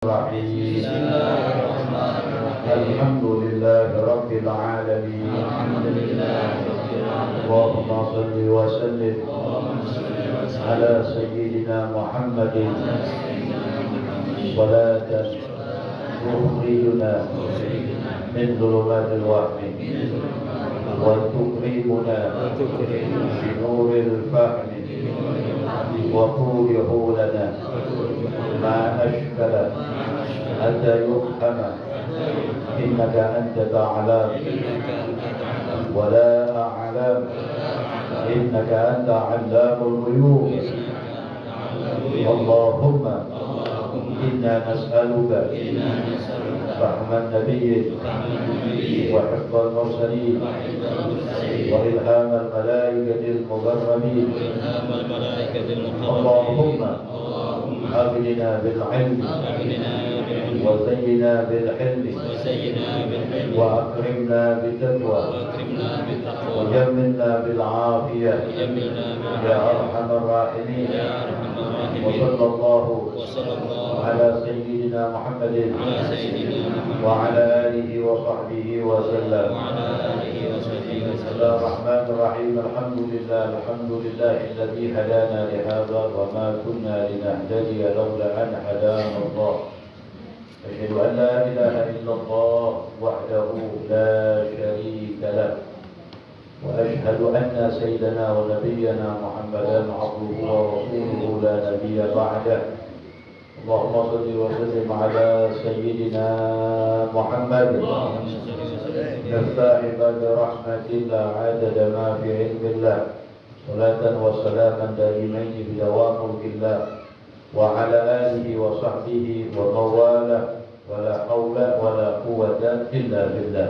الرحيم الحمد لله رب العالمين اللهم صل وسلم على سيدنا محمد صلاة تخرجنا من ظلمات الوهم وتكرمنا بنور الفهم وتوضح لنا ما أشكل حتى يفهم إنك أنت تعلم ولا أعلم إنك أنت علام الغيوب اللهم إنا نسألك فهم النبي وحفظ المرسلين وإلهام الملائكة المقربين اللهم أغننا بالعلم وزينا بالحلم وأكرمنا بالتقوى وجملنا بالعافية يا أرحم الراحمين وصلى الله على سيدنا محمد وعلى آله وصحبه وسلم. بسم الله الرحمن الرحيم الحمد لله الذي هدانا لهذا وما كنا لنهتدي لولا أن هدانا الله. أشهد أن لا إله إلا الله وحده لا شريك له وأشهد أن سيدنا ونبينا محمدا عبده ورسوله لا نبي بعده. اللهم صل وسلم على سيدنا محمد مفتاح باب رحمة الله عدد ما في علم الله صلاة وسلاما دائمين بدوام ملك الله وعلى آله وصحبه ومن والاه ولا حول ولا قوة إلا بالله.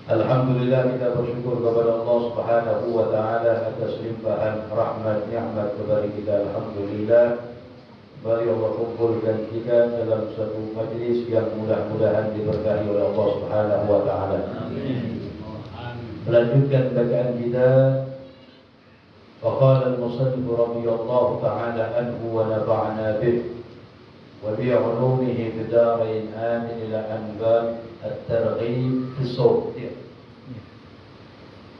Alhamdulillah, kita bersyukur kepada Allah Subhanahu wa taala atas limpahan rahmat nikmat kepada kita. Alhamdulillah, mari Allah kumpulkan kita dalam satu majlis yang mudah-mudahan diberkahi oleh Allah Subhanahu wa taala. Melanjutkan bacaan kita. Faqala al-musannif radhiyallahu ta'ala anhu wa nafa'ana bih wa bi 'ulumihi fi darain amin ila anbab at-targhib fi as-sawt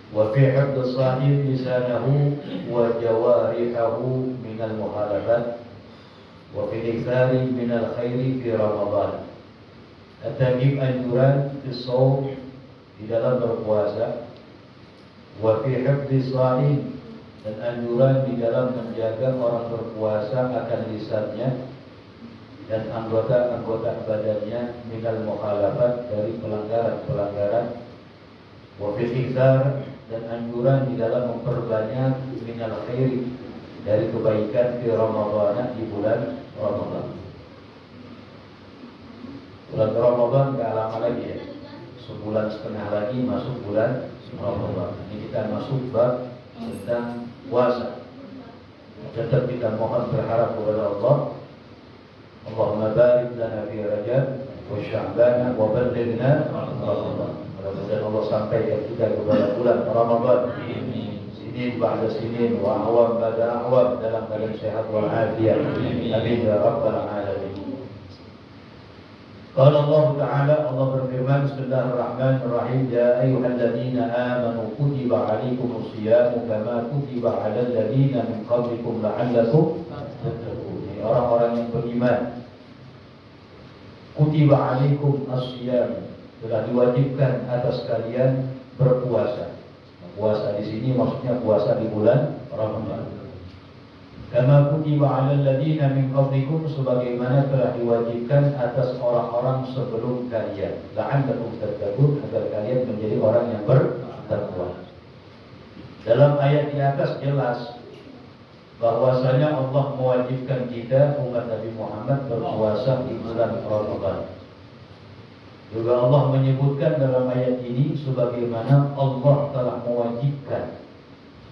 wa fi hifdh as-sahih lisanahu wa jawarihahu min al-muhalafat wa fi ikthari min al-khairi fi Ramadan. At-targhib anjuran fi as-sawt di dalam berpuasa, wa fi hifdh as-sahih dan anjuran di dalam menjaga orang berpuasa akan lisannya dan anggota-anggota badannya minal mukhalafat dari pelanggaran-pelanggaran, wa fil iktsar dan anjuran di dalam memperbanyak minal khairi dari kebaikan di Ramadan, di bulan Ramadan. Bulan Ramadan gak lama lagi ya, sebulan setengah lagi masuk bulan Ramadan. Ini kita masuk bab tentang puasa. Tetap kita mohon berharap kepada Allah, Allahumma barik lana fi Rajab wa Sya'ban wa ballighna Ramadan. Mudah-mudahan Allah sampaikan kita kepada bulan Ramadan. Sinin ba'da sinin wa awam ba'da awam dalam keadaan sehat wal afiyah. Amin ya rabbal alamin. Qala Allah Ta'ala, Allah berfirman, Bismillahirrahmanirrahim, Ya ayyuhalladzina amanu kutiba alaikumus siyamu kama kutiba alal ladzina min qablikum la'allakum tattaqun. Orang-orang yang beriman, kutiba alaikum as-siyam, telah diwajibkan atas kalian berpuasa. Puasa di sini maksudnya puasa di bulan Ramadan. Kama kutiba 'alal ladzina min qablikum, sebagaimana telah diwajibkan atas orang-orang sebelum kalian, la'allakum tattaqun, agar kalian menjadi orang yang bertakwa. Dalam ayat di atas jelas bahwasanya Allah mewajibkan kita umat Nabi Muhammad berpuasa di bulan Ramadan. Juga Allah menyebutkan dalam ayat ini sebagaimana Allah telah mewajibkan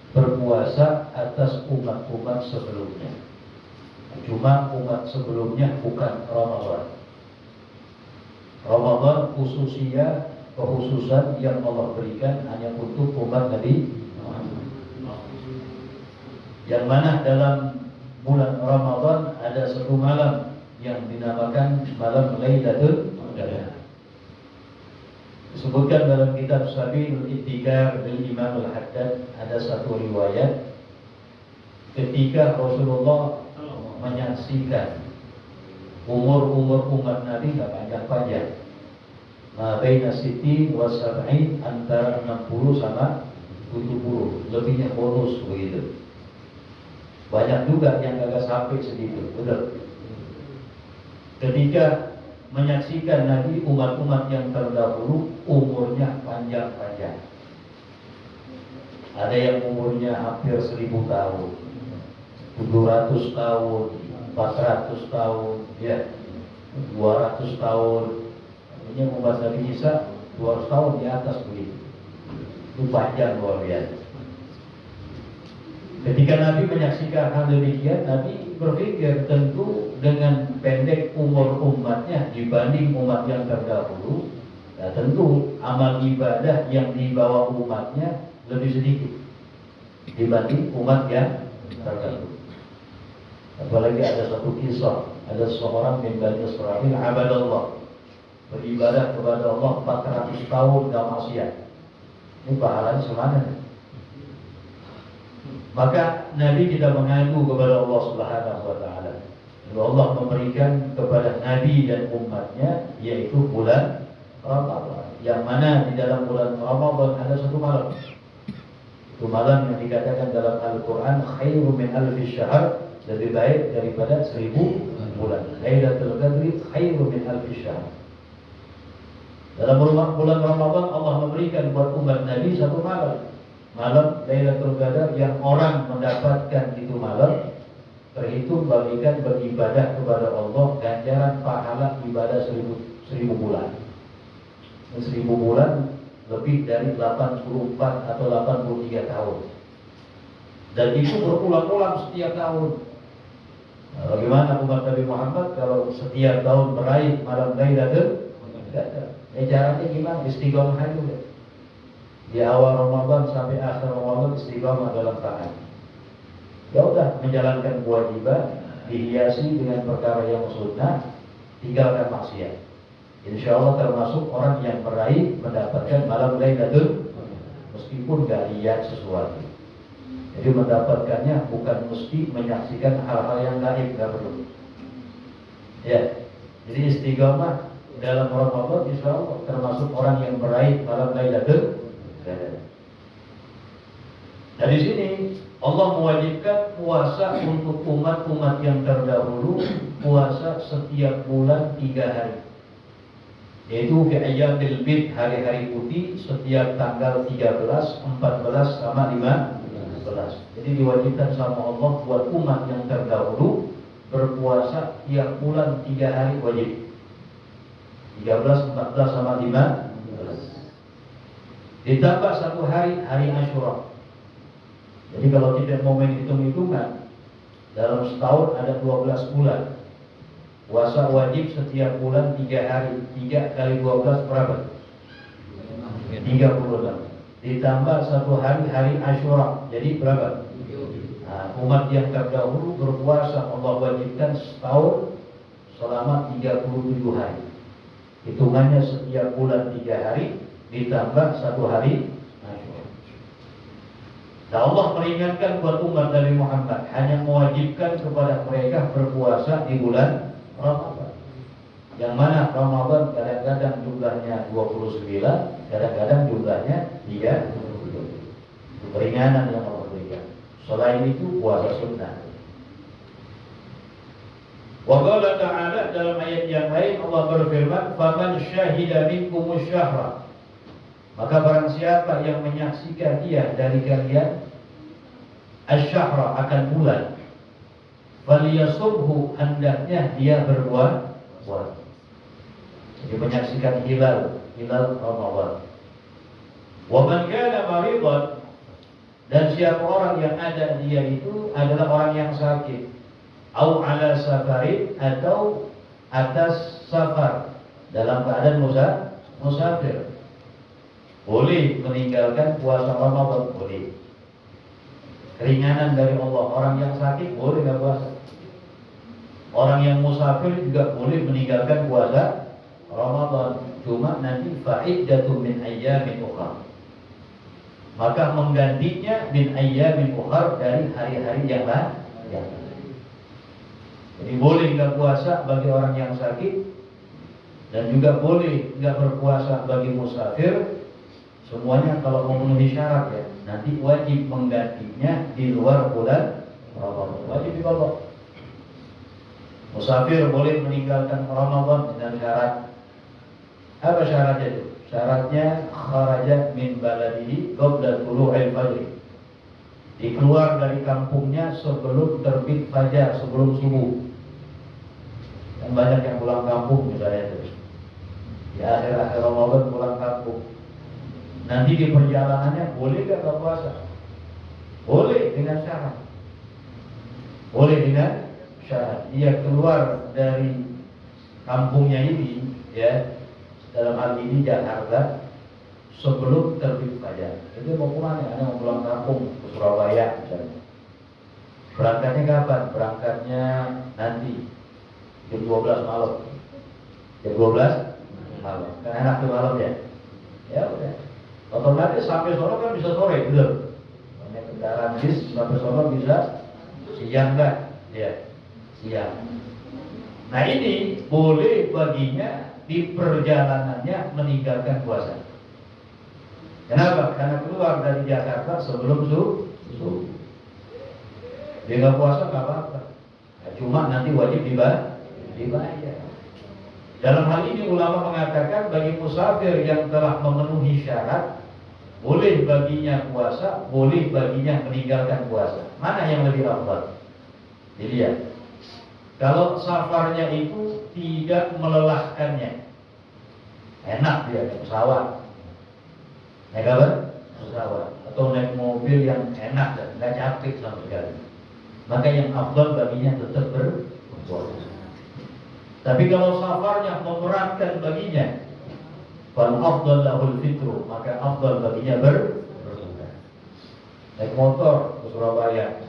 berpuasa atas umat-umat sebelumnya. Cuma umat sebelumnya bukan Ramadan. Ramadan khususan yang Allah berikan hanya untuk umat Nabi Muhammad. Yang mana dalam bulan Ramadan ada satu malam yang dinamakan malam Lailatul Qadar. Disebutkan dalam kitab Sabilul Ittikar dari Imam Al-Haddad, ada satu riwayat ketika Rasulullah menyaksikan umur umat Nabi nggak panjang-panjang, baina sittin wa sab'in, antara 60 sama 70, lebihnya bonus begitu. Banyak juga yang nggak sampai segitu, betul. Ketika menyaksikan Nabi, umat-umat yang terdahulu umurnya panjang-panjang. Ada yang umurnya hampir 1000 tahun, 700 tahun, 400 tahun, ya, 200 tahun. Ini umat Nabi Isa 200 tahun di atas begitu. Itu panjang luar biasa. Ketika Nabi menyaksikan hal demikian, Nabi berpikir tentu dengan pendek umur umatnya dibanding umat yang terdahulu, nah tentu amal ibadah yang dibawa umatnya lebih sedikit dibanding umat yang terdahulu. Apalagi ada satu kisah, ada seorang min Bani Israil, abadallah, beribadah kepada Allah 400 tahun gak maksiat. Ini pahalanya semana. Maka Nabi tidak mengadu kepada Allah Subhanahu wa taala. Allah memberikan kepada Nabi dan umatnya yaitu bulan Ramadan. Yang mana di dalam bulan Ramadan ada satu malam. Itu malam yang dikatakan dalam Al-Qur'an khairu min alfi syahr, lebih baik daripada 1000 bulan. Lailatul Qadri khairu min alfi syahr. Dalam bulan Ramadan Allah memberikan buat umat Nabi satu malam. Malam Lailatul Qadar yang orang mendapatkan itu malam terhitung bagikan beribadah kepada Allah ganjaran pahala ibadah 1000 bulan. 1000 bulan lebih dari 84 atau 83 tahun. Dan itu berulang-ulang setiap tahun. Nah, bagaimana umat Nabi Muhammad kalau setiap tahun meraih malam Lailatul Qadar? Caranya gimana? Istiqomah dulu. Di awal Ramadan sampai akhir Ramadan istiqamah dalam taat. Ya udah, menjalankan kewajiban, dihiasi dengan perkara yang sunnah, tinggalkan maksiat. Insya Allah termasuk orang yang meraih mendapatkan malam Lailatul meskipun gak lihat sesuatu. Jadi mendapatkannya bukan mesti menyaksikan hal-hal yang gaib, gak perlu. Ya, jadi istiqamah dalam Ramadan insya Allah termasuk orang yang meraih malam Lailatul. Nah di sini Allah mewajibkan puasa untuk umat-umat yang terdahulu, puasa setiap bulan 3 hari. Yaitu fi ayyamil bid, hari-hari putih, setiap tanggal 13, 14 sama 15. Jadi diwajibkan sama Allah buat umat yang terdahulu berpuasa tiap bulan 3 hari wajib. 13, 14 sama 15. Ditambah satu hari, hari Asyura. Jadi kalau tidak mau main hitung-hitungan, dalam setahun ada 12 bulan. Puasa wajib setiap bulan 3 hari. 3 kali 12 berapa? 36. Ditambah satu hari, hari Asyura. Jadi berapa? Nah, umat yang terdahulu berpuasa Allah wajibkan setahun selama 37 hari. Hitungannya setiap bulan 3 hari ditambah satu hari Asyura. Dan Allah peringatkan buat umat Nabi Muhammad hanya mewajibkan kepada mereka berpuasa di bulan Ramadan. Yang mana Ramadan kadang-kadang jumlahnya 29, kadang-kadang jumlahnya 30. Keringanan yang Allah berikan. Selain itu puasa sunnah. Wa qala ta'ala, dalam ayat yang lain Allah berfirman, "Faman syahida minkumus syahra." Maka barang siapa yang menyaksikan dia dari kalian asy-syahra, akan bulan, faliyasumhu, hendaknya dia berpuasa. Jadi menyaksikan hilal Ramadan. Wa man kana maridan, dan siapa orang yang ada dia itu adalah orang yang sakit, au ala safarin, atau atas safar, dalam keadaan musafir, boleh meninggalkan puasa Ramadan, boleh. Keringanan dari Allah. Orang yang sakit boleh nggak puasa. Orang yang musafir juga boleh meninggalkan puasa Ramadan, cuma nanti fa'iddatun min ayyamin ukhra. Maka menggantinya min ayyamin ukhra dari hari-hari yang lain. Jadi boleh nggak puasa bagi orang yang sakit, dan juga boleh nggak berpuasa bagi musafir. Semuanya kalau memenuhi syarat ya. Nanti wajib menggantinya di luar bulan Ramadan. Wajib dibawa. Musafir boleh meninggalkan Ramadan dengan syarat. Apa syaratnya itu? Syaratnya kharaja min baladihi qabla tulu'il fajr. Dikeluar dari kampungnya sebelum terbit fajar, sebelum subuh. Dan banyak yang pulang kampung misalnya itu. Di akhir-akhir Ramadan pulang kampung. Nanti di perjalanannya boleh gak puasa? Boleh dengan syarat. Boleh dengan syarat. Dia keluar dari kampungnya ini, ya, dalam hal ini Jakarta, sebelum terbit fajar. Itu mau kemana? Anda mau pulang kampung ke Surabaya misalnya. Berangkatnya kapan? Berangkatnya nanti jam 12 malam. Jam 12 malam. Kan enak tuh malam ya. Ya udah. Otomatis sampai sono kan bisa sore, betul. Banyak kendaraan bis sampai sono bisa siang kan? Ya, siang. Nah ini boleh baginya di perjalanannya meninggalkan puasa. Kenapa? Karena keluar dari Jakarta sebelum subuh. Dia nggak puasa nggak apa-apa. Nah, cuma nanti wajib dibayar. Dalam hal ini ulama mengatakan bagi musafir yang telah memenuhi syarat, boleh baginya puasa, boleh baginya meninggalkan puasa. Mana yang lebih afdal? Dilihat. Kalau safarnya itu tidak melelahkannya, enak dia naik pesawat, naik apa? Pesawat atau naik mobil yang enak dan nggak capek sama sekali. Maka yang afdal baginya tetap berpuasa. Tapi kalau safarnya memberatkan baginya, fal afdal lahul fitru, maka afdal baginya berbuka. Naik motor ke Surabaya.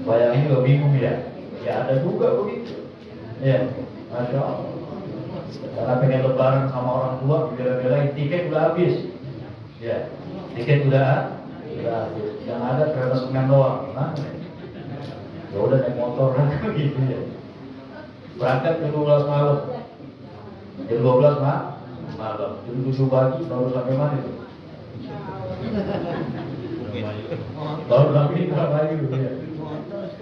Bayangin lo bingung ya. Ya ada juga begitu. Ya, masya Allah. Karena pengen lebaran sama orang tua, bela-belain tiket udah habis. Ya, tiket udah habis. Yang ada kereta semen doang. Nah, ya udah naik motor kan gitu ya. Berangkat jam 12 malam. Jam 12 malam. Jam 7 pagi baru sampai mana itu? Baru sampai Indramayu ya.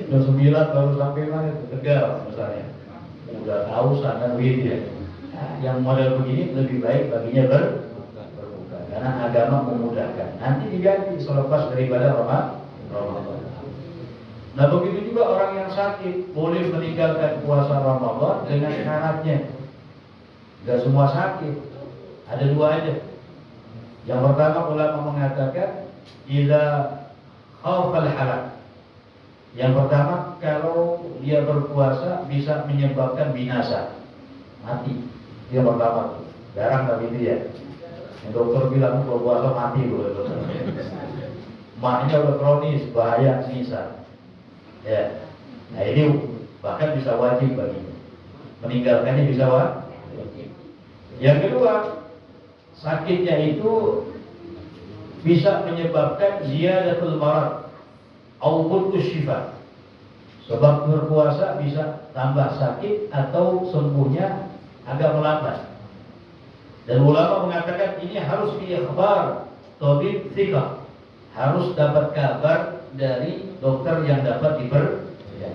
Jam 9 baru sampai mana itu? Tegal misalnya. Udah tahu sana begitu ya. Nah, yang model begini lebih baik baginya berbuka. Karena agama memudahkan. Nanti diganti selepas daripada Ramadan. Nah begitu juga orang yang sakit boleh meninggalkan puasa Ramadan dengan syaratnya. Gak semua sakit, ada dua aja. Yang pertama ulama mengatakan idza khafal halak. Yang pertama kalau dia berpuasa bisa menyebabkan binasa, mati. Yang pertama, jarang tapi itu ya. Yang dokter bilang kalau puasa mati loh. Maknya udah kronis, bahaya sisa. Ya, nah ini bahkan bisa wajib baginya. Meninggalkannya bisa wajib. Yang kedua, sakitnya itu bisa menyebabkan ziyadatul marad au putus syifa. Sebab berpuasa bisa tambah sakit atau sembuhnya agak melambat. Dan ulama mengatakan ini harus diikhbar tabib thiqah. Harus dapat kabar dari dokter yang dapat dipercaya,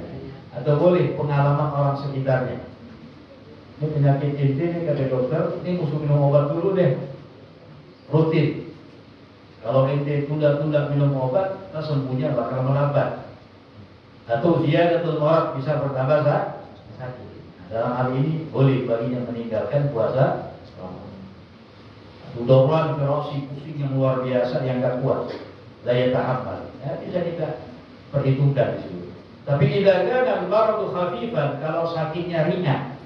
atau boleh pengalaman orang sekitarnya. Ini penyakit inti nih kata dokter, ini mesti minum obat dulu deh, rutin. Kalau inti tunda-tunda minum obat, sembuhnya bakal melambat. Atau ziyadatul marad bisa bertambah sakit. Dalam hal ini boleh baginya meninggalkan puasa. Udawan ferosi pusing yang luar biasa yang gak kuat. Daya tahammul, ya, bisa kita perhitungkan di situ. Tapi tidak ada al-maradu khafifan, kalau sakitnya ringan.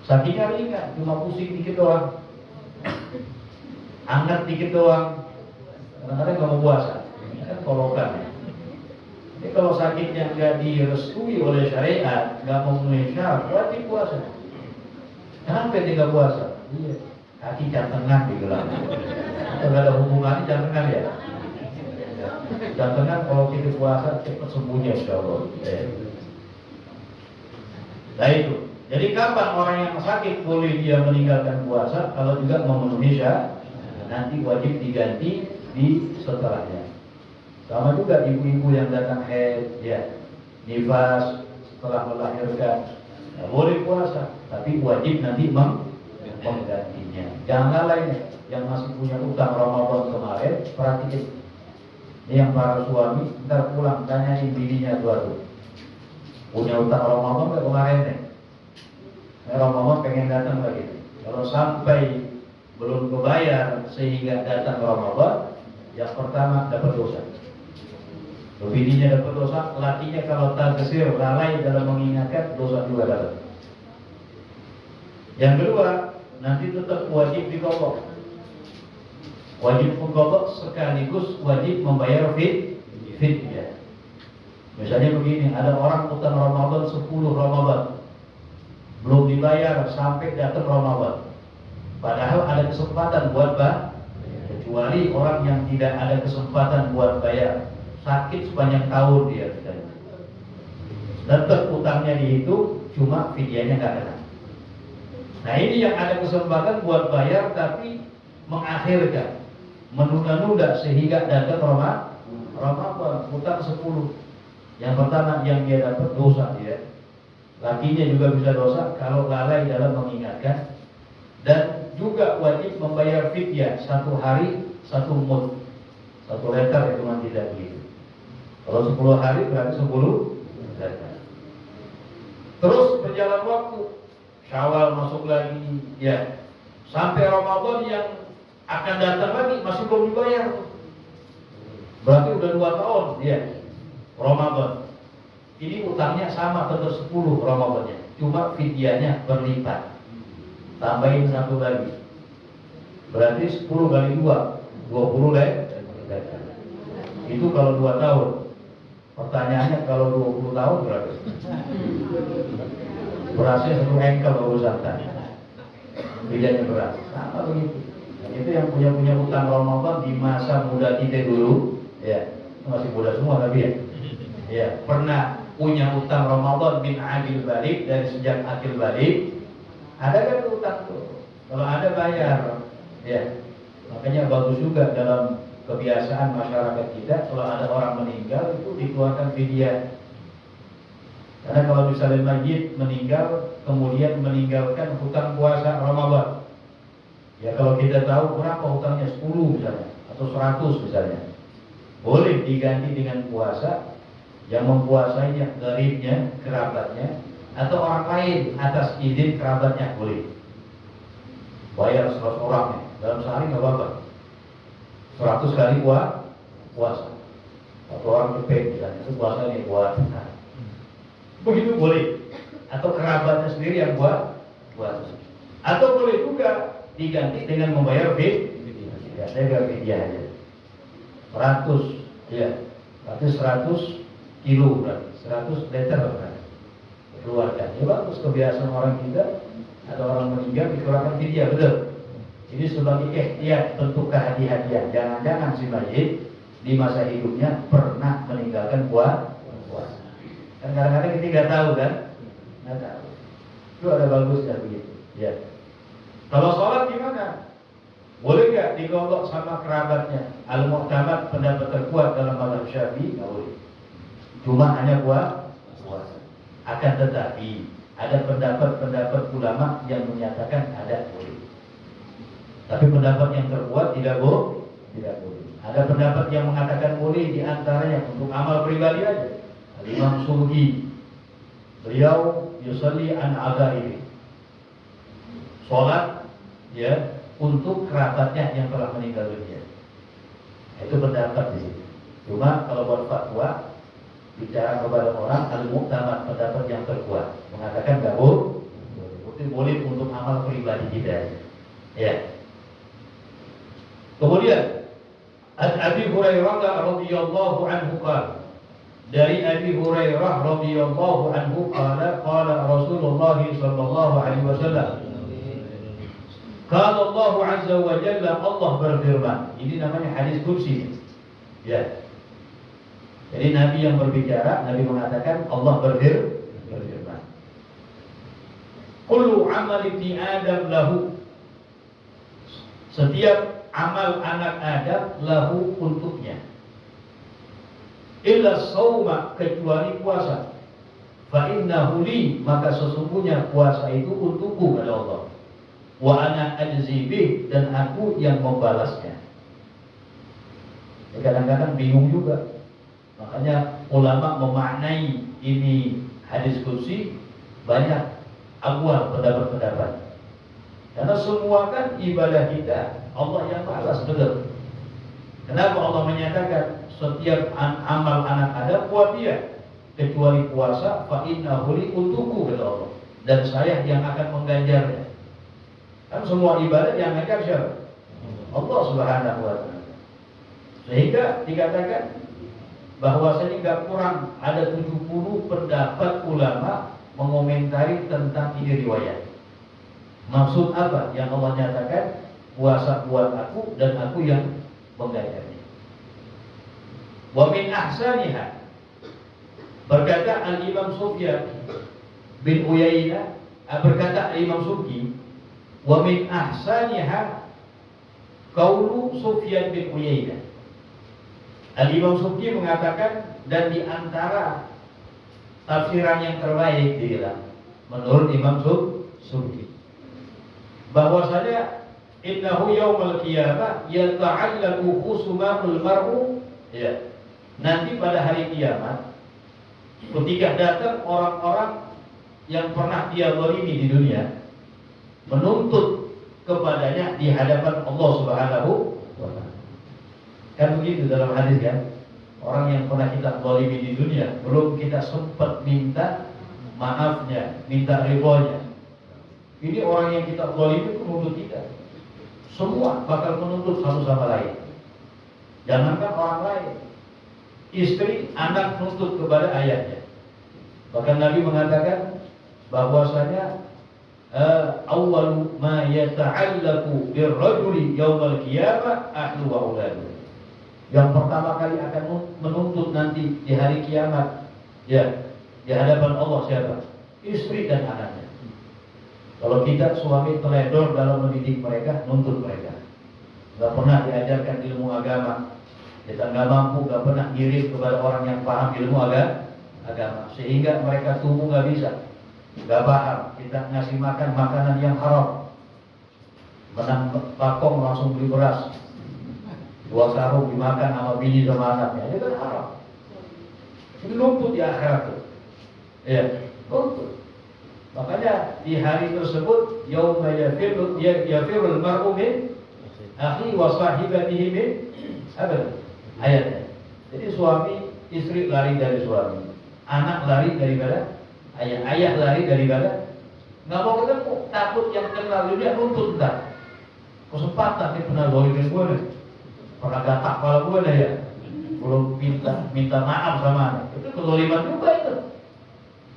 Sakitnya ringan, cuma pusing dikit doang, hangat dikit doang. Kadang-kadang nggak mau puasa, ini kan kolokan ya. Ini kalau sakitnya nggak direstui oleh syariat, nggak memenuhi syarat, wajib puasa. Kenapa tidak puasa? Iya, kaki jantengan dibilang. Kalau ada hubungannya jantengan ya. Jantengan kalau kita puasa cepat sembuhnya insya Allah. Nah itu. Jadi kapan orang yang sakit boleh dia meninggalkan puasa? Kalau juga memenuhi syarat, nanti wajib diganti di setelahnya. Sama juga ibu-ibu yang datang haid, ya, nifas setelah melahirkan, ya, boleh puasa, tapi wajib nanti menggantinya. Jangan lalai yang masih punya utang Ramadan kemarin, perhatiin. Ini yang para suami, ntar pulang tanyain bininya tuh, punya utang Ramadan nggak kemarin nih? Ramadan pengen datang lagi. Kalau sampai belum kebayar sehingga datang Ramadan, yang pertama dapat dosa. Bininya dapat dosa, lakinya kalau tergesir lalai dalam mengingatkan, dosa juga dapat. Yang kedua, nanti tetap wajib diqadha. Wajib mengqadha sekaligus wajib membayar fidyah. Misalnya begini, ada orang utang Ramadan 10 Ramadan belum dibayar sampai datang Ramadan. Padahal ada kesempatan buat kecuali orang yang tidak ada kesempatan buat bayar. Sakit sepanjang tahun dia tetap utangnya dihitung, cuma fidyahnya nggak ada. Nah ini yang ada kesempatan buat bayar tapi mengakhirkan, menunda-nunda sehingga datang Ramadan utang 10. Yang pertama yang dia dapat dosa dia, lakinya juga bisa dosa kalau lalai dalam mengingatkan, dan juga wajib membayar fidyah 1 hari 1 mud, 1 liter itu nanti tidak begitu. Kalau 10 hari berarti 10 liter. Terus berjalan waktu, Syawal masuk lagi, ya, sampai Ramadan yang akan datang lagi masih belum dibayar. Berarti udah 2 tahun, ya, Ramadan. Ini utangnya sama tetap 10 Ramadannya, cuma fidyahnya berlipat. Tambahin 1 lagi, berarti 10 kali 2, 20 liter. Itu kalau 2 tahun. Pertanyaannya kalau 20 tahun berapa? Berasnya 1 engkel urusan. Bedanya beras. Sama begitu. Dan itu yang punya utang Ramadan di masa muda kita dulu, ya, masih muda semua tapi ya. Ya, pernah punya utang Ramadan bin Adil Balik dari sejak Adil Balik. Ada kan utang tuh? Kalau ada bayar, ya. Makanya bagus juga dalam kebiasaan masyarakat kita, kalau ada orang meninggal itu dikeluarkan fidyah. Karena kalau misalnya mayit meninggal kemudian meninggalkan hutang puasa Ramadan, ya kalau kita tahu berapa hutangnya, 10 misalnya atau 100 misalnya, boleh diganti dengan puasa. Yang mempuasainya garibnya, kerabatnya, atau orang lain atas izin kerabatnya boleh. Bayar 100 orang nih, dalam sehari nggak apa-apa. 100 kali puasa. Atau orang cepet misalnya, itu puasa nih buat. Nah, begitu boleh. Atau kerabatnya sendiri yang buat puasa. Atau boleh juga diganti dengan membayar fidyah. Ya, saya bayar fidyah aja. 100, ya, berarti 100 kilo berarti 100 liter berarti keluarkan. Ya bagus kebiasaan orang kita, ada orang meninggal dikeluarkan fidyah, betul. Ini sebagai ikhtiar, bentuk kehati-hatian. Jangan-jangan si mayit di masa hidupnya pernah meninggalkan puasa. Kan kadang-kadang kita nggak tahu kan, nggak tahu. Itu ada bagusnya begitu. Ya. Kalau sholat gimana? Boleh nggak digodok sama kerabatnya? Al-Mu'tamad pendapat terkuat dalam mazhab Syafi'i nggak boleh. Cuma hanya puasa. Akan tetapi ada pendapat-pendapat ulama yang menyatakan ada boleh. Tapi pendapat yang terkuat tidak boleh. Ada pendapat yang mengatakan boleh, di antaranya untuk amal pribadi aja. Imam Subki, beliau yusalli an agaibi, sholat ya untuk kerabatnya yang telah meninggal dunia. Itu pendapat di sini. Cuma kalau buat fatwa bicara kepada orang, al-mu'tamad pendapat yang terkuat mengatakan nggak boleh. Boleh untuk amal pribadi kita. Ya. Kemudian Abi Hurairah radhiyallahu anhu qala, dari Abi Hurairah radhiyallahu anhu qala Rasulullah sallallahu alaihi wasallam, qala Allah azza wa jalla, Allah berfirman. Ini namanya hadis qudsi. Ya. Jadi Nabi yang berbicara, Nabi mengatakan Allah berfirman. Kullu amal ibni Adam lahu. Setiap amal anak Adam lahu untuknya. Illa shauma, kecuali puasa. Fa innahu li, maka sesungguhnya puasa itu untukku kata Allah. Wa ana ajzi bih, dan aku yang membalasnya. Kadang-kadang bingung juga. Makanya ulama memaknai ini hadis qudsi banyak aqwal, pendapat-pendapat. Karena semua kan ibadah kita Allah yang balas, betul. Kenapa Allah menyatakan setiap amal anak Adam buat dia, kecuali puasa, fa innahu li, untukku kata Allah, dan saya yang akan mengganjarnya. Kan semua ibadah yang ngajar siapa? Allah Subhanahu wa taala. Sehingga dikatakan bahwasanya nggak kurang ada 70 pendapat ulama mengomentari tentang ini riwayat. Maksud apa yang Allah nyatakan puasa buat aku dan aku yang mengganjarnya. Wa min ahsaniha, berkata Al-Imam Sufyan bin Uyainah, berkata Imam Subki, wa min ahsaniha qaulu Sufyan bin Uyainah. Al-Imam Subki mengatakan, dan di antara tafsiran yang terbaik dia menurut Imam Subki, bahwasanya innahu yaumal qiyamah yata'allaqu khusumul mar'u, ya, nanti pada hari kiamat ketika datang orang-orang yang pernah dia zalimi di dunia menuntut kepadanya di hadapan Allah Subhanahu wa taala. Kan begitu dalam hadis kan, orang yang pernah kita zalimi di dunia belum kita sempat minta maafnya, minta ridhonya, ini orang yang kita zalimi itu menuntut kita. Semua bakal menuntut satu sama lain. Jangankan orang lain, istri, anak menuntut kepada ayahnya. Bahkan Nabi mengatakan bahwasanya awwalu ma yata'allaqu birrajuli yaumal qiyamah ahlu wa auladu. Yang pertama kali akan menuntut nanti di hari kiamat, ya, di hadapan Allah siapa? Istri dan anaknya. Kalau kita suami teledor dalam mendidik mereka, nuntut mereka. Gak pernah diajarkan ilmu agama, kita gak mampu, gak pernah ngirim kepada orang yang paham ilmu agama, sehingga mereka tumbuh gak bisa, gak paham. Kita ngasih makan makanan yang haram, menang pakong langsung beli beras 2 sarung dimakan sama bini sama anaknya, itu kan haram. Itu nuntut di akhirat tuh, ya, nuntut. Makanya di hari tersebut yauma yafirul mar'u min akhi wa sahibatihi min apa ayatnya. Jadi suami istri lari dari suami, anak lari daripada ayah, ayah lari daripada nggak mau ketemu, takut yang kenal dunia nuntut entar. Kesempatan dia pernah zalimin gue deh, pernah gatak kepala gue deh ya, belum minta maaf sama anak, itu kezaliman juga itu.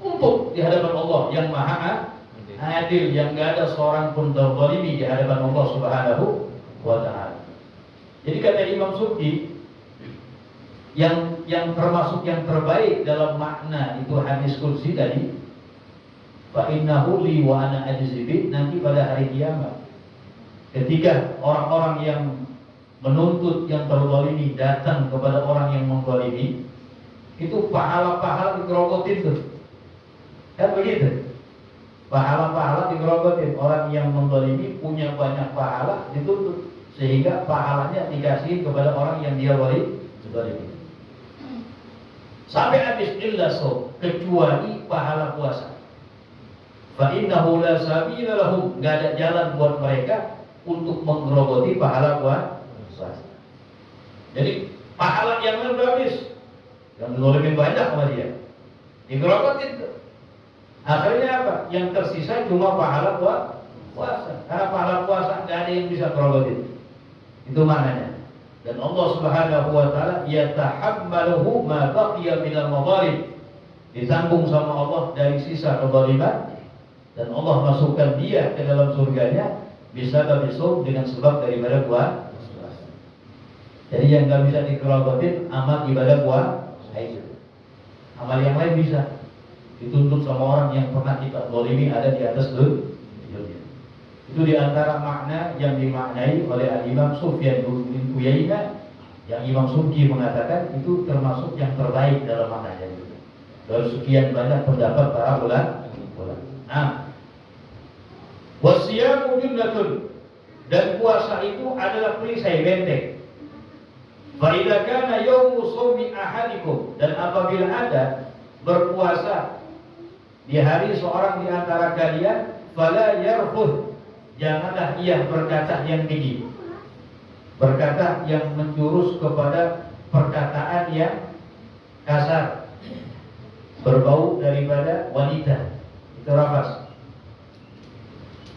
Untuk di hadapan Allah yang maha adil, yang gak ada seorang pun terzalimi di hadapan Allah Subhanahu wa ta'ala. Jadi kata Imam Subki, yang termasuk yang terbaik dalam makna itu hadis qudsi tadi, fa innahu li wa ana ajzi bih, nanti pada hari kiamat ketika orang-orang yang menuntut yang terzalimi datang kepada orang yang menzalimi, itu pahala-pahala digerogotin tuh. Kan begitu, pahala-pahala digerogotin. Orang yang menzalimi punya banyak pahala dituntut, sehingga pahalanya dikasih kepada orang yang dia zalimi. Sampai habis, illa so, kecuali pahala puasa. Fa innahu la sabila lahum, enggak ada jalan buat mereka untuk menggerogoti pahala puasa. Jadi pahala yang lain habis, yang zalimin banyak sama dia, digerogotin tuh. Akhirnya apa? Yang tersisa cuma pahala puasa. Karena pahala puasa nggak ada yang bisa gerogotin. Itu maknanya. Dan Allah Subhanahu wa taala yatahammaluhu ma baqiya minal madhalim. Ditanggung sama Allah dari sisa kezaliman, dan Allah masukkan dia ke dalam surganya bisa bisum dengan sebab daripada puasa. Jadi yang nggak bisa dikerogotin amal ibadah puasa itu. Amal yang lain bisa dituntut sama orang yang pernah kita zalimi ada di atas dunia. Itu diantara makna yang dimaknai oleh Imam Sufyan bin Uyainah, yang Imam Subki mengatakan itu termasuk yang terbaik dalam maknanya itu. Dari sekian banyak pendapat para ulama. Nah, wasiyamu junnatun, dan puasa itu adalah perisai benteng. Fa idza kana yaumu shaumi ahadikum, dan apabila ada berpuasa di hari seorang di antara kalian, fala yarfuth, janganlah ia berkata yang keji, berkata yang menjurus kepada perkataan yang kasar, berbau daripada wanita, itu rafas.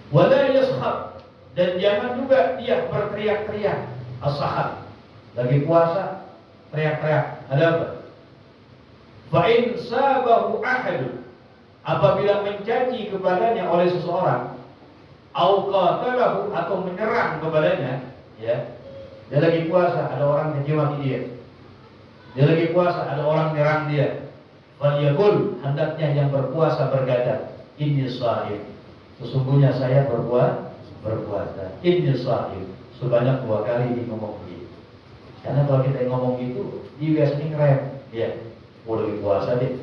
Wala yaskhab, dan jangan juga dia berteriak-teriak. As-sahab, lagi puasa teriak-teriak, ada apa? Fa in sabahu ahad, apabila mencaci kepadanya oleh seseorang, au qatalahu, atau menyerang kepadanya, ya. Dia lagi puasa, ada orang caci maki dia. Dia lagi puasa, ada orang nyerang dia. Falyaqul, hendaknya yang berpuasa berkata, inni shaim, sesungguhnya saya berpuasa. Inni shaim, sebanyak 2 kali ngomong gitu. Karena kalau kita ngomong gitu, dia biasanya ngerem, ya. Lagi puasa deh.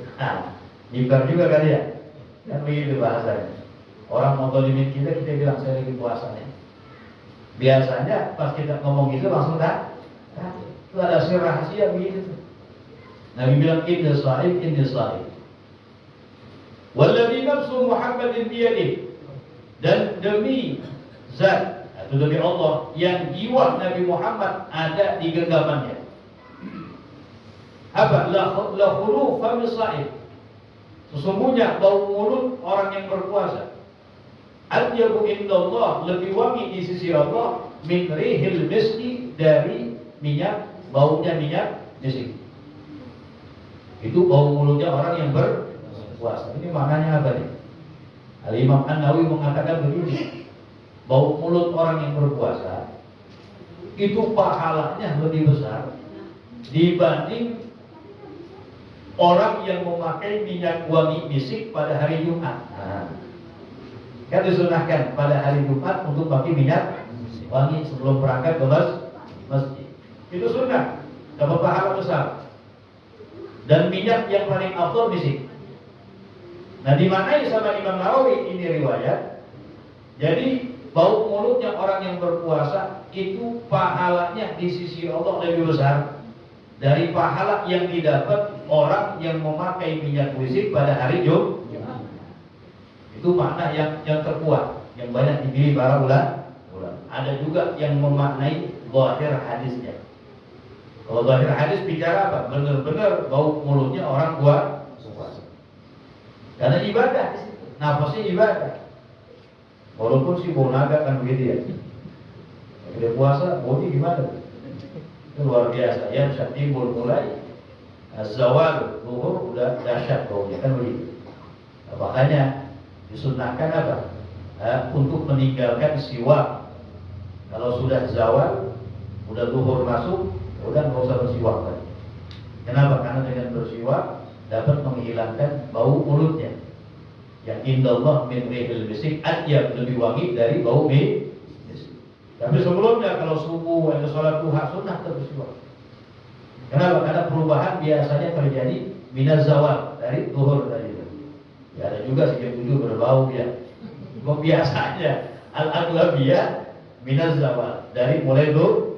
Nyipar juga kali ya. Kan begitu bahasanya. Orang mau zalimin kita bilang saya lagi puasa nih. Biasanya pas kita ngomong gitu langsung tak. Itu ada sir rahasia begitu. Nabi bilang inni shaim. Walladzi nafsu Muhammadin biyadihi, dan demi zat atau demi Allah yang jiwa Nabi Muhammad ada di genggamannya. Apa? La khulu fami shaim, sesungguhnya bau mulut orang yang berpuasa, atyabu indallah, lebih wangi di sisi Allah, min rihil miski, dari minyak, baunya minyak misik. Itu bau mulutnya orang yang berpuasa. Ini maknanya apa nih? Al-Imam An-Nawawi mengatakan begini, bau mulut orang yang berpuasa itu pahalanya lebih besar dibanding orang yang memakai minyak wangi misik pada hari Jumat. Kan disunahkan pada hari Jumat untuk pakai minyak wangi sebelum berangkat ke masjid. Itu sunnah, dapat pahala besar. Dan minyak yang paling afdal misik. Nah, dimaknai sama Imam Nawawi ini riwayat. Jadi bau mulutnya orang yang berpuasa itu pahalanya di sisi Allah lebih besar dari pahala yang didapat orang yang memakai minyak misik pada hari Jumat. Itu makna yang terkuat, yang banyak dipilih para ulama. Ada juga yang memaknai zahir hadisnya. Kalau zahir hadis bicara apa? Benar-benar bau mulutnya orang puasa. Karena ibadah, nafasnya ibadah. Walaupun si bau naga kan begitu ya. Dia puasa, baunya gimana? Itu luar biasa. Ya, saat timbul mulai zawal, zuhur udah dahsyat baunya kan begitu. Nah, makanya disunahkan apa? Untuk meninggalkan siwak. Kalau sudah zawal, udah zuhur masuk, udah nggak usah bersiwak lagi. Kenapa? Karena dengan bersiwak dapat menghilangkan bau mulutnya. Yang indallah min rihil misik, atyab, lebih wangi dari bau misik. Tapi sebelumnya kalau subuh atau sholat duha sunnah bersiwak. Kenapa? Karena perubahan biasanya terjadi minaz zawal, dari zuhur tadi. Ya, ada juga sejak 7 berbau ya. Biasanya al-aghlabiyah minaz zawal, dari mulai zuhur.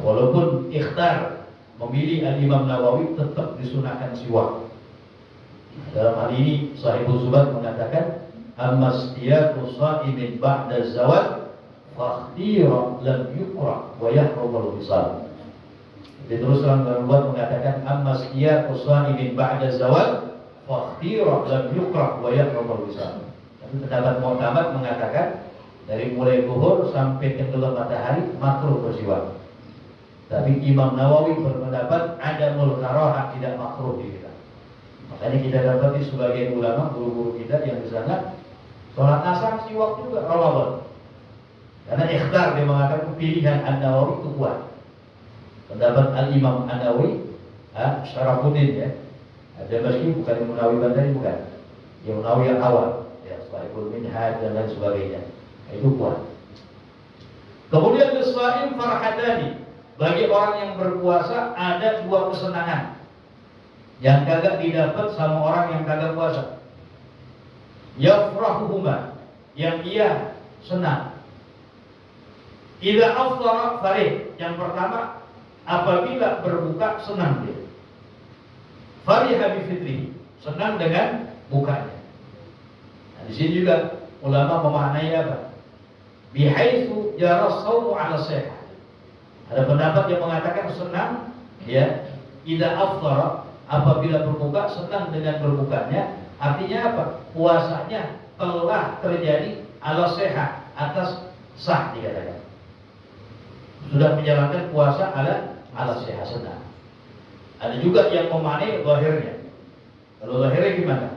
Walaupun ikhtar memilih Al-Imam Nawawi tetap disunahkan siwak. Dalam hal ini Sahibul Zubat mengatakan Al-Mastiyatu sha'imin ba'da zawal fakhtira lam yukra wa yahrumul wisal. Jadi terus terang dalam buat mengatakan Al-Mastiyatu sha'imin ba'da zawal fakhtira lam yukra wa yahrumul wisal. Tapi pendapat Muhammad mengatakan Dari mulai zuhur sampai tenggelam matahari makruh bersiwak. Tapi Imam Nawawi berpendapat adamul karahah, tidak makruh di kita. Makanya kita dapati sebagian ulama, guru-guru kita yang di sana sholat asar siwak juga Ramadan. Karena ikhtar, dia mengatakan pilihan An-Nawawi itu kuat. Pendapat Al-Imam An-Nawawi, Syarafuddin ya. Ada meski bukan Imam Nawawi Bandari, bukan. Imam Nawawi yang awal, ya, Sahihul Minhaj dan lain sebagainya. Itu kuat. Kemudian lissaim farhatani. Bagi orang yang berpuasa ada dua kesenangan yang kagak didapat sama orang yang kagak puasa. Yafrahuhuma, yang ia senang. Idza aftara farih, yang pertama apabila berbuka senang dia. Fariha bi fitri, senang dengan bukanya. Nah, di sini juga ulama memaknai apa? Bihaitsu jara shaumu 'ala sihah. Ada pendapat yang mengatakan senang ya, idza aftara, apabila berbuka senang dengan berbukanya. Artinya apa? Puasanya telah terjadi ala sehat, atas sah dikatakan. Sudah menjalankan puasa ala sehat, senang. Ada juga yang memaknai zahirnya. Kalau zahirnya gimana?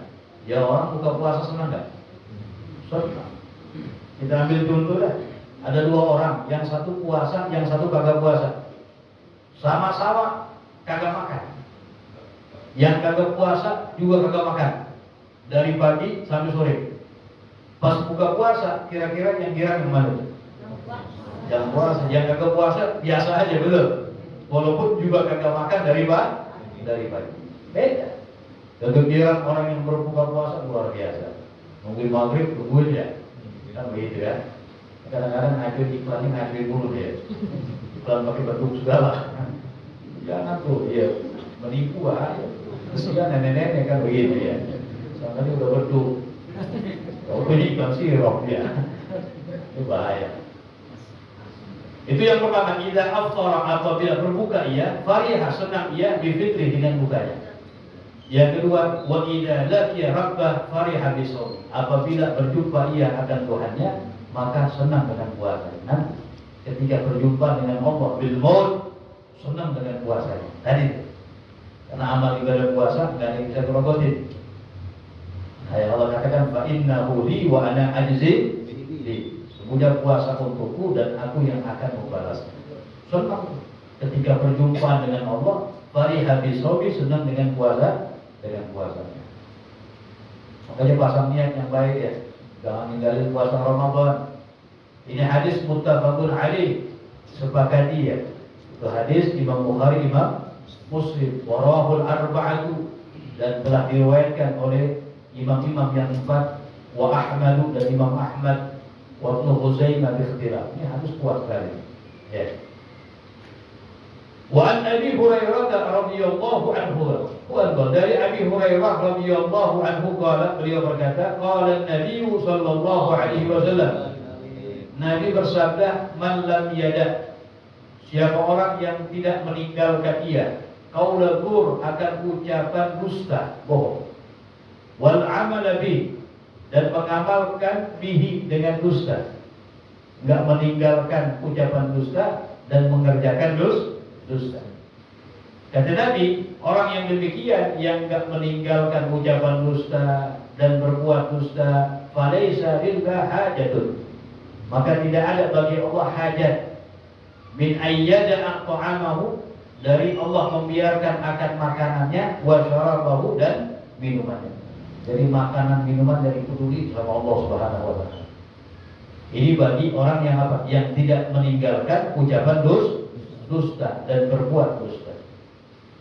Ya, orang buka puasa senang enggak? Senang. Kita ambil contoh dah. Ada dua orang, yang satu puasa, yang satu kagak puasa. Sama-sama kagak makan. Yang kagak puasa juga kagak makan dari pagi sampai sore. Pas buka puasa, kira-kira yang girang yang mana? Yang puasa. Yang kagak puasa biasa aja, betul. Walaupun juga kagak makan dari pagi. Beda. Kegembiraan orang yang berbuka puasa luar biasa. Nungguin maghrib, nungguin ya. Kan begitu ya. Kadang-kadang ngajuin iklannya, ngajuin dulu dia. Iklan pakai bentuk segala. Jangan tuh, ya menipu aja. Kesian nenek-nenek kan begitu ya. Soalnya udah bentuk. Kalau ini iklan sirop ya. Itu bahaya. Itu yang pertama, idza aftara, apabila berbuka ia, fariha, senang ia bifitri, dengan bukanya. Yang kedua, wa idza laqiya rabbah fariha bisawm, apabila berjumpa ia akan Tuhannya, maka senang dengan puasa. Nah, ketika berjumpa dengan Allah bil maut, senang dengan puasanya. Tadi, karena amal ibadah puasa nggak ada yang bisa kerogotin. Ayat Allah katakan, fa innahu li wa ana ajzi bi. Semudah puasa untukku dan aku yang akan membalas. Senang ketika berjumpa dengan Allah, fariha bisawmi, senang dengan puasanya. Makanya pasang niat yang baik ya. Jangan ninggalin puasa Ramadan. Ini hadis muttafaqun alaih, sepakati ya. Itu hadis Imam Bukhari, Imam Muslim, warahul arba'atu, dan telah diriwayatkan oleh imam-imam yang empat, wa Ahmadu, dan Imam Ahmad, wa Ibnu Khuzaimah biikhtilaf. Ini hadis kuat sekali. Ya. Wa an Abi Hurairah radhiyallahu anhu, dari Abi Hurairah radhiyallahu anhu qala, beliau berkata, qala Nabi sallallahu alaihi wasallam, Nabi bersabda, man lam yada, siapa orang yang tidak meninggalkan ia, qaula zur, akan ucapan dusta, bohong, wal amala bi, dan mengamalkan bihi, dengan dusta. Enggak meninggalkan ucapan dusta dan mengerjakan dusta. Kata Nabi, orang yang demikian, yang enggak meninggalkan ucapan dusta dan berbuat dusta, falaisa lillahi hajatun, maka tidak ada bagi Allah hajat, min ayyada ta'amahu, dari Allah membiarkan akan makanannya, wa syarabahu, dan minumannya. Dari makanan minuman dari peduli sama Allah Subhanahu wa taala. Ini bagi orang yang apa? Yang tidak meninggalkan ucapan dusta dan berbuat dusta.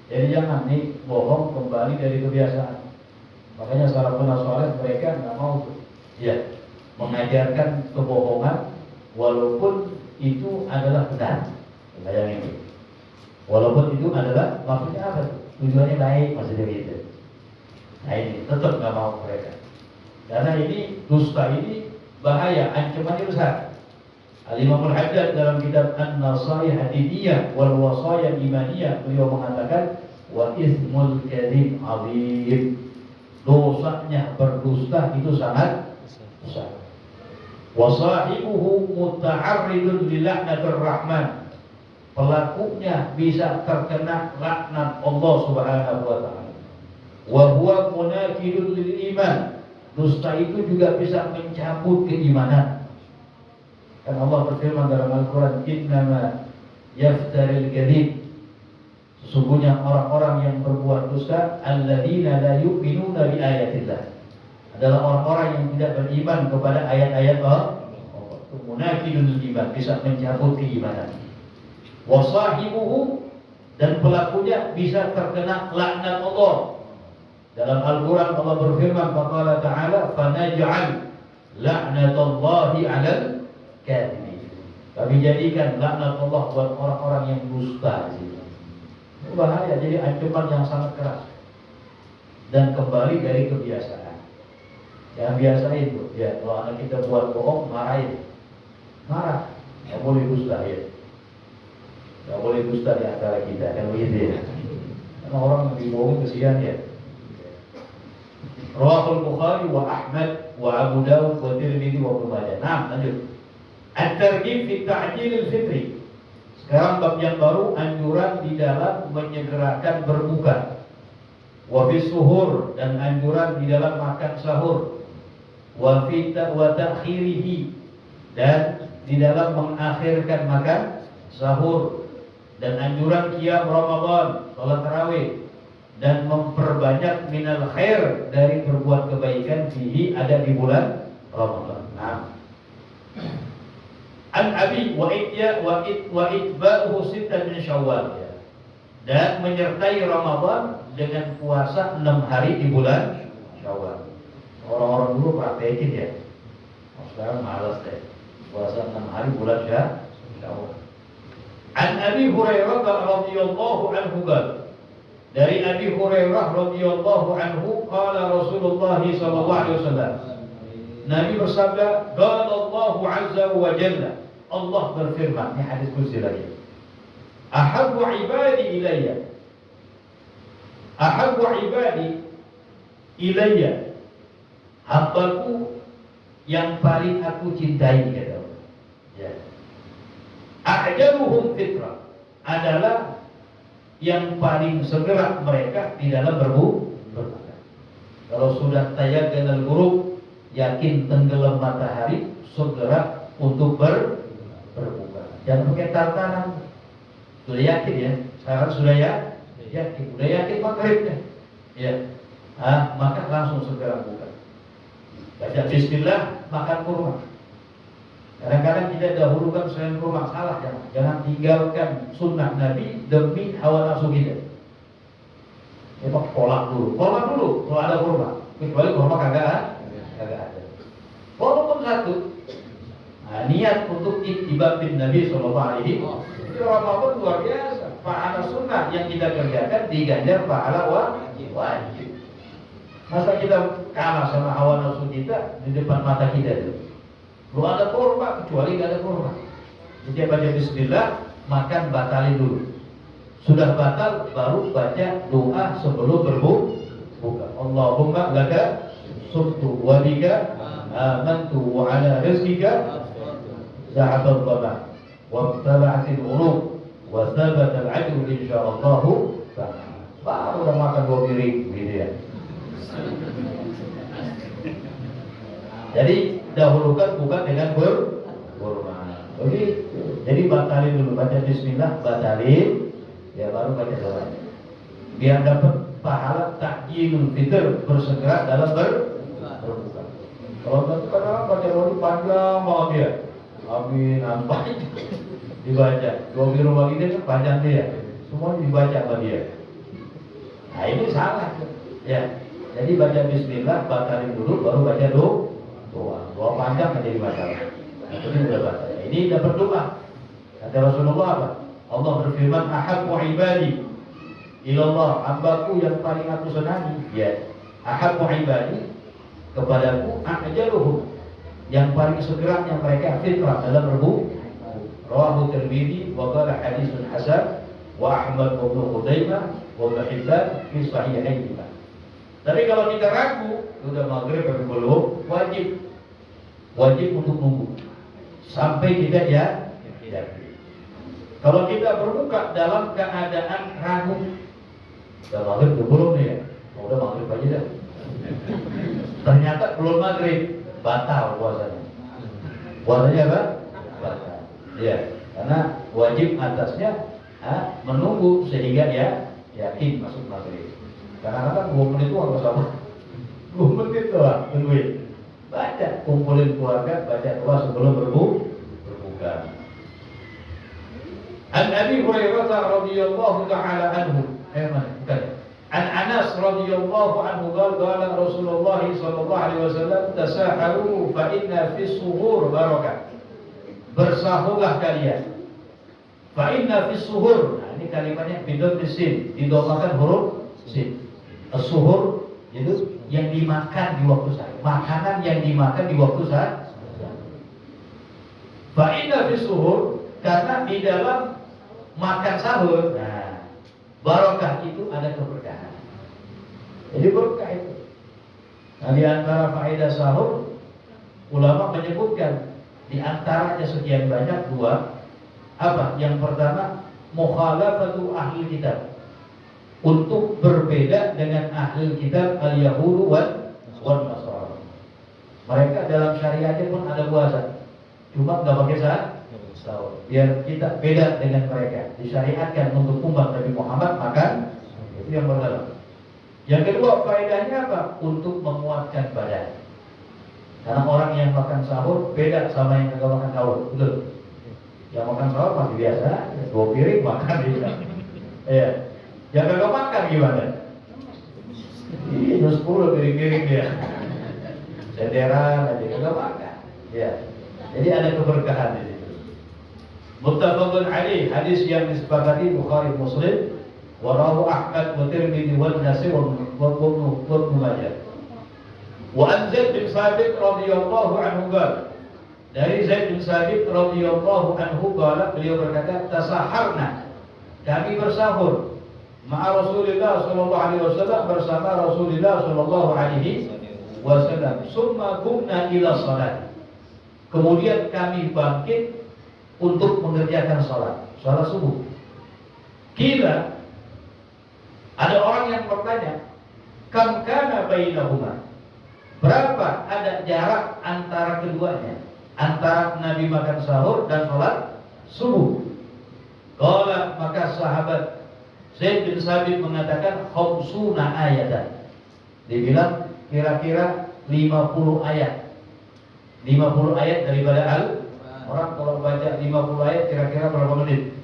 Jadi jangan nih bohong kembali dari kebiasaan. Makanya salafun saleh mereka nggak mau ya mengajarkan kebohongan walaupun itu adalah benar. Bayangin. Walaupun itu adalah, maksudnya apa? Tujuannya baik, maksudnya gitu. Nah ini tetap nggak mau mereka. Karena ini dusta ini bahaya, ancamannya besar. Al-Imam Al-Haddad dalam kitab An-Nasaih Hadidiyah wal Wasaya Imaniyah, beliau mengatakan, wa ismul kadzib azim, dosanya berdusta itu sangat besar. Wa sahibuhu muta'arridun li laknatir rahman. Pelakunya bisa terkena laknat Allah Subhanahu wa taala. Wa huwa munakidun lil iman. Dusta itu juga bisa mencabut keimanan. Kan Allah berfirman dalam Al-Qur'an, "Innama yaftaril kadhib." Sesungguhnya orang-orang yang berbuat dusta, alladzina la yu'minuna bi ayatillah, adalah orang-orang yang tidak beriman kepada ayat-ayat Allah. Munakidul iman, bisa mencabut keimanan. Wa sahibuhu, dan pelakunya bisa terkena laknat Allah. Dalam Al-Quran Allah berfirman, faqala ta'ala, fanaj'al la'natallahi 'alal kadhibin. Kami jadikan laknat Allah buat orang-orang yang dusta. Itu bahaya, jadi ancaman yang sangat keras. Dan kembali dari kebiasaan. Yang biasa itu, ya, kalau anak kita buat bohong, marahin. Marah, nggak boleh dusta ya. Nggak boleh dusta di antara kita, kan begitu ya. Karena orang yang dibohong kesian ya. Rawahul Bukhari wa Ahmad wa Abu Dawud wa Tirmidzi wa Ibnu Majah. Nah, lanjut. At-targhib fi ta'jilil fitri. Sekarang bab yang baru, anjuran di dalam menyegerakan berbuka. Wa fi suhur, dan anjuran di dalam makan sahur. Wa fi ta'khirihi, dan di dalam mengakhirkan makan sahur. Dan anjuran qiyam Ramadan, salat tarawih, dan memperbanyak minal khair, dari berbuat kebaikan fihi, ada di bulan Ramadan. Nah, an abi wa itba'uhu sittan min Syawal, dan menyertai Ramadan dengan puasa 6 hari di bulan Syawal. Orang-orang dulu praktekin ya. Sekarang malas deh. Puasa 6 hari bulan Syawal. An Abi Hurairah radhiyallahu anhu qala, dari Abi Hurairah radhiyallahu anhu, qala Rasulullah sallallahu alaihi wasallam, Nabi bersabda, qala Allah azza wa jalla, Allah berfirman, ini hadis qudsi lagi, ahabbu ibadi ilayya, hambaku yang paling aku cintai, kata Allah. Ya. A'jaluhum fitrah, adalah yang paling segera mereka di dalam berbuka. Kalau sudah tayaqqanal ghurub, yakin tenggelam matahari, segera untuk berbuka. Jangan pakai tartanan. Sudah yakin ya? Sekarang sudah yakin. Sudah yakin maghribnya. Ya. Maka langsung segera buka. Baca bismillah, makan kurma. Kadang-kadang kita dahulukan selain kurma, salah. Jangan tinggalkan sunnah Nabi demi hawa nafsu kita. Kita kolak dulu kalau ada kurma. Kecuali kurma kagak ada. Walaupun satu, niat untuk ittiba bin Nabi sallallahu alaihi wasallam. Ramadan luar biasa. Pahala sunnah yang kita kerjakan diganjar pahala wajib. Masa kita kalah sama hawa nafsu kita di depan mata kita itu? Belum ada kurma, kecuali gak ada kurma. Jadi baca bismillah, makan batalin dulu. Sudah batal, baru baca doa sebelum berbuka. Allahumma laka sumtu wa bika amantu wa ala rizqika za'abat dhamma wa tala'atil urub wa thabatal ajru insyaallah. Baru udah makan 2 piring gitu ya. Jadi dahulukan buka dengan berkurma. Jadi batalin dulu, baca bismillah, batalin, ya baru baca doa. Biar dapat pahala ta'jilul fitr, bersegera dalam berbuka. Kalau kadang baca doa panjang banget dia. Amin, apa dibaca. Doa di rumah kita kan panjang dia. Semua dibaca sama dia. Nah ini salah. Ya. Jadi baca bismillah, batalin dulu, baru baca doa panjang menjadi masalah. Ini sudah batal. Ini dapat doa. Kata Rasulullah apa? Allah berfirman, ahabbu ibadi ilallah, hambaku yang paling aku senangi. Ya. Ahabbu ibadi, kepadaku, a'jaluhum, yang paling segeranya mereka fitrah dalam berbuka. Rawahu Tirmidzi wa qala haditsun hasan wa Ahmad wa Ibnu Khuzaimah wa Ibnu Hibban fi sahihaihima. Tapi kalau kita ragu, sudah maghrib tapi belum, wajib. wajib untuk nunggu sampai kita yakin. Kalau kita berbuka dalam keadaan ragu, udah maghrib belum nih ya, udah maghrib aja dah. Ternyata belum maghrib, batal puasanya. Puasanya apa? Batal. Ya, karena wajib atasnya menunggu sehingga yakin masuk maghrib. Kadang-kadang 2 menit itu nggak sama. 2 menit doang tungguin. Baca, kumpulin keluarga, baca doa sebelum berbuka. An Abi Hurairah radhiyallahu ta'ala anhu. Bukan. An Anas radhiyallahu anhu qala Rasulullah sallallahu alaihi wasallam tasaharu fa inna fis suhur barakah. Bersahurlah kalian. Fa inna fis suhur. Nah, ini kalimatnya bidon sin, didomakan huruf sin. As-suhur itu yang dimakan di waktu sahur. Makanan yang dimakan di waktu sahur. Fa inna fis suhur, karena di dalam makan sahur, nah, barakah itu ada keberkahan. Jadi berkah itu. Nah, di antara faedah sahur, ulama menyebutkan di antaranya sekian banyak 2. Apa? Yang pertama, mukhalafatu ahli kitab. Untuk berbeda dengan ahli kitab al-Yahudu wan Nasara. Mereka dalam syariatnya pun ada puasa, cuma nggak pakai sahur. Biar kita beda dengan mereka. Disyariatkan untuk umat Nabi Muhammad makan. Itu yang pertama. Yang kedua, faedahnya apa? Untuk menguatkan badan. Karena orang yang makan sahur beda sama yang nggak makan sahur, betul? Yang makan sahur masih biasa, 2 piring makan bisa. Iya. Yang nggak makan gimana? Ini 10 piring-piring dia. Senderan aja nggak makan. Ya. Jadi ada keberkahan di situ. Muttafaqun alaih, hadis yang disepakati Bukhari Muslim, wa rawahu Ahmad wa Tirmidzi wa Nasai wa Ibnu Majah. Wa an Zaid bin Sabit radhiyallahu anhu qala, dari Zaid bin Sabit radhiyallahu anhu qala, beliau berkata, tasaharna, kami bersahur ma'a Rasulillah sallallahu alaihi wasallam, bersama Rasulullah sallallahu alaihi wasallam. Summa qumna ila shalah, kemudian kami bangkit untuk mengerjakan salat subuh. Kira ada orang yang bertanya, kam kana bainahuma, berapa ada jarak antara keduanya, antara Nabi makan sahur dan salat subuh? Qala, maka sahabat Zaid bin Sabit mengatakan khamsuna ayatan. Dibilang kira-kira 50 ayat. 50 ayat daripada orang kalau baca 50 ayat kira-kira berapa menit?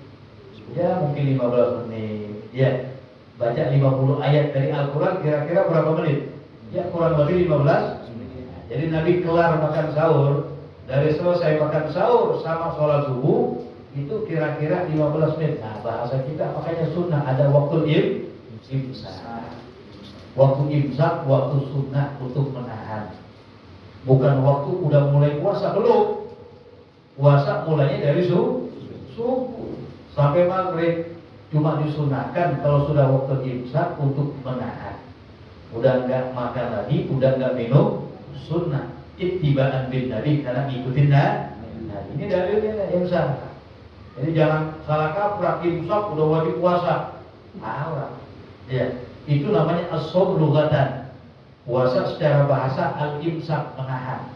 Ya mungkin 15 menit. Ya, baca 50 ayat dari Al-Quran kira-kira berapa menit? Ya kurang lebih 15 menit. Jadi Nabi kelar makan sahur, dari selesai makan sahur sama sholat subuh itu kira-kira 15 menit. Nah, bahasa kita makanya sunnah ada waktu imsak. Waktu imsak, waktu sunnah untuk menahan. Bukan waktu udah mulai puasa, belum. Puasa mulainya dari subuh sampai maghrib. Cuma disunahkan kalau sudah waktu imsak untuk menahan. Udah enggak makan lagi, udah enggak minum, sunnah. Ittiba'an bin Nabi, karena ngikutin Nabi. Ini dalilnya imsak. Jadi jangan salah kaprah, imsak udah wajib puasa. Salah. Ya, itu namanya as-shaum lughatan. Puasa secara bahasa al-imsak, menahan.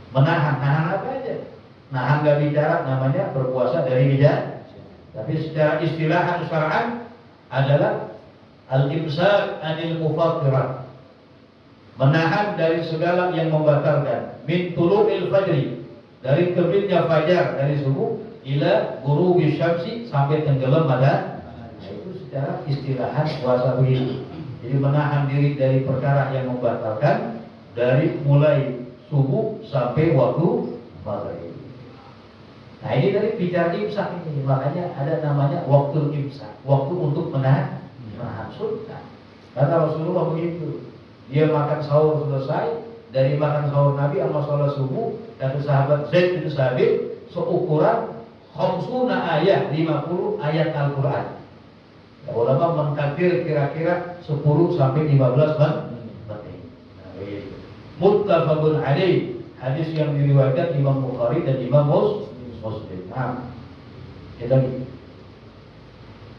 Nahan apa aja? Nahan gak bicara namanya berpuasa dari lidah. Tapi secara istilahan syar'an adalah al-imsak anil mufattirat. Menahan dari segala yang membatalkan. Min tulu'il fajri, dari terbitnya fajar dari subuh ila ghurubi syamsi, sampai tenggelam matahari. Nah, itu secara istilahan puasa begitu. Jadi menahan diri dari perkara yang membatalkan dari mulai subuh sampai waktu maghrib. Nah, ini dari bicara imsak ini, makanya ada namanya waktu imsak, waktu untuk menahan sunnah. Karena Rasulullah begitu, dia makan sahur selesai, dari makan sahur Nabi sama sholat subuh, dan sahabat Zaid bin Sabit seukuran khamsuna ayat, 50 ayat Al-Quran. Ya, ulama mengkadir kira-kira 10 sampai 15 menit. Nah, muttafaqun alaih, Hadis yang diriwayatkan Imam Bukhari dan Imam Muslim. Nah, kita lagi.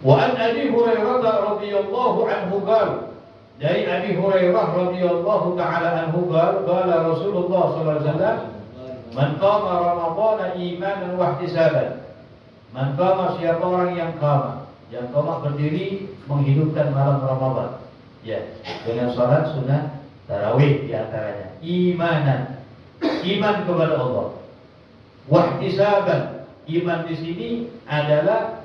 Wa an Abi Hurairah radhiyallahu anhu qala, dari Abi Hurairah radhiyallahu taala anhu qala Rasulullah sallallahu alaihi wasallam, man qama ramadhana imanan wa ihtisaban. Man qama, siapa orang yang qama, berdiri menghidupkan malam Ramadan, ya, dengan salat sunnah tarawih di antaranya, iman kepada Allah. Wahtisaban, iman di sini adalah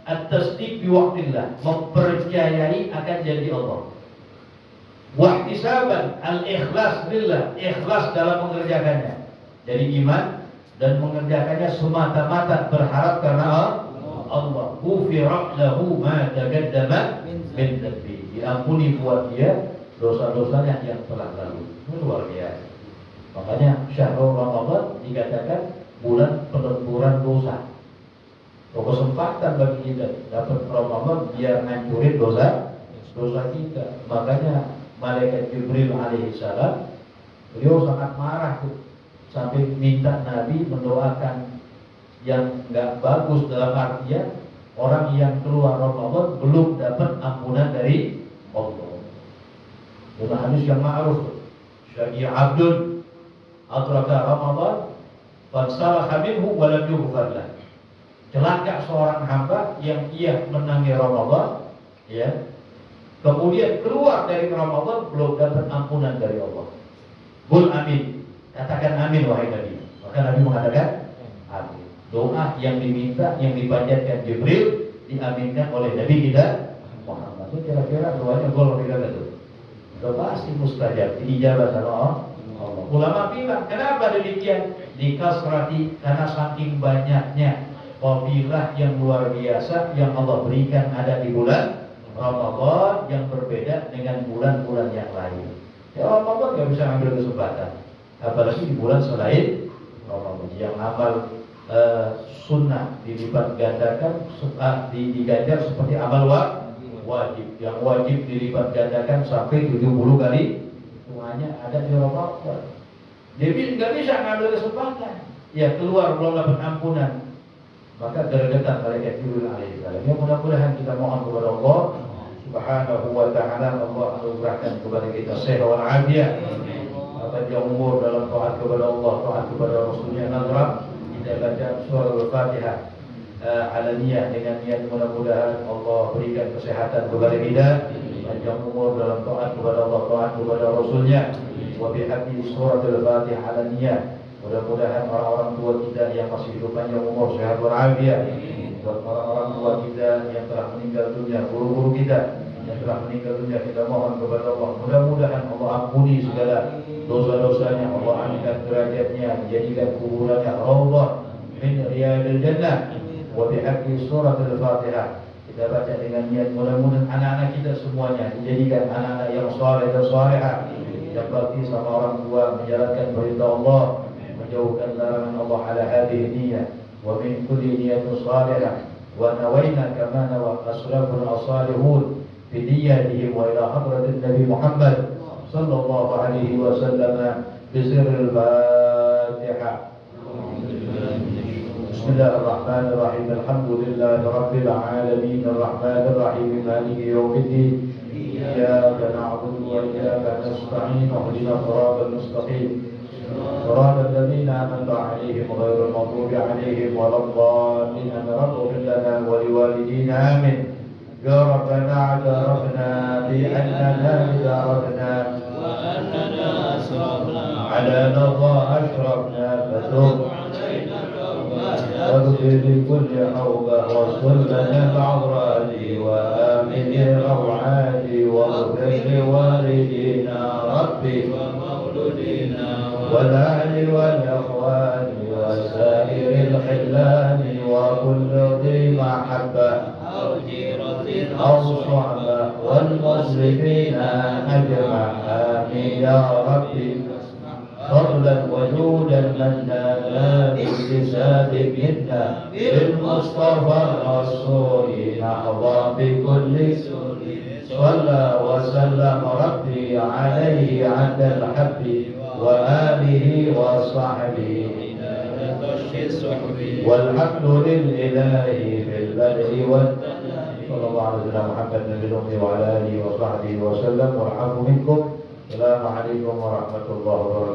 at-tasdiq bi waqtillah, mempercayai akan janji Allah. Wahtisaban, al-ikhlas billah, ikhlas dalam mengerjakannya. Jadi iman dan mengerjakannya semata-mata berharap karena Allah. Ghufira lahu ma taqaddama min dhanbi, diampuni buat dia dosa-dosanya yang telah lalu. Luar biasa. Makanya Syahrul Ramadan dikatakan bulan pelemburan dosa. Kesempatan bagi kita dapat Ramadan biar ngancurin dosa kita. Makanya malaikat Jibril alaihissalam, beliau sangat marah tuh, sampai minta Nabi mendoakan yang nggak bagus, dalam artian orang yang keluar Ramadan belum dapat ampunan dari Allah. Itu hadis yang ma'ruf. Syaqi abdun adraka Ramadan fansalaha minhu wa lam yughfar lahu. Celaka seorang hamba yang ia menangi Ramadan, ya, kemudian keluar dari Ramadan belum dapat ampunan dari Allah. Qul amin. Katakan amin wahai Nabi. Maka Nabi mengatakan amin. Doa yang diminta, yang dipanjatkan Jibril, diaminkan oleh Nabi kita Muhammad. Itu kira-kira doanya gol tidak itu. Doa pasti mustajab, diijabah sama Allah. Ulama bilang, kenapa demikian? Dikasrati, karena saking banyaknya fadilah yang luar biasa yang Allah berikan ada di bulan Ramadan yang berbeda dengan bulan-bulan yang lain. Ya, Ramadan nggak bisa ambil kesempatan, apalagi di bulan selain Ramadan. Yang amal sunnah dilipat gandakan, diganjar seperti amal wajib. Yang wajib dilipat gandakan sampai 70 kali. Semuanya ada di Ramadan. Jadi nggak bisa ngambil kesempatan. Ya, keluar belum dapat ampunan, maka gergetan malaikat Jibril alaihissalam. Ya, mudah-mudahan kita mohon kepada Allah Subhanahu wa taala, Allah anugerahkan kepada kita sehat wal afiat, panjang umur dalam taat kepada Allah, taat kepada Rasulnya. Nazar kita baca surah Al-Fatihah alaniyah dengan niat mudah-mudahan Allah berikan kesehatan kepada kita, panjang umur dalam taat kepada Allah, taat kepada Rasulnya. Wa bihaqqi surah Al-Fatihah alaniyah, mudah-mudahan orang-orang tua kita yang masih hidup panjang umur, sehat walafiat. Buat orang-orang tua kita yang telah meninggal dunia, guru-guru kita yang telah meninggal dunia, kita mohon kepada Allah, mudah-mudahan Allah ampuni segala dosa-dosanya, Allah angkat derajatnya, dijadikan kuburannya raudhah min riyadil jannah. Wa bihaqqi surat Al-Fatihah kita baca dengan niat mudah-mudahan anak-anak kita semuanya dijadikan anak-anak yang saleh dan salehah, yang bakti sama orang tua, menjalankan perintah Allah, menjauhkan larangan Allah. Ala hadhihi niyyah wa min kulli niyatin salihah wa nawayna kama nawa aslafun as-salihun fi niyyatihim wa ila hadratin Nabi Muhammad sallallahu alaihi wasallam bi sirril Fatihah. Bismillahirrahmanirrahim. Alhamdulillahi rabbil alamin arrahmanir rahim maliki yaumiddin. Iyyaka na'budu wa iyyaka nasta'in. Ihdinas siratal mustaqim. صراط الذين أنعمت عليهم غير المغضوب عليهم ولا الضالين. اغفر لنا ولوالدينا آمين. يا ربنا اعترفنا بأننا أسرفنا وأننا أسرفنا على نظى أشرفنا فتب علينا واغفر لكل حوبة واصل لنا العورات وآمن الروعات واغفر لوالدينا ربي ومولودينا والأهل والأخوان وسائر الخلان وكل ذي محبة أو جيرة أو صحبة والمسلمين أجمع آمين يا ربي. فضلا وجودا منا لا باكتساب منا بالمصطفى الرسول نحظى بكل سور صلى وسلم ربي عليه عند الحب وآله وصحبه والحمد لله في البدء والتنام صلى الله على سيدنا محمد نبي الأمي وعلى آله وصحبه وسلم والعفو منكم. السلام عليكم ورحمة الله وبركاته.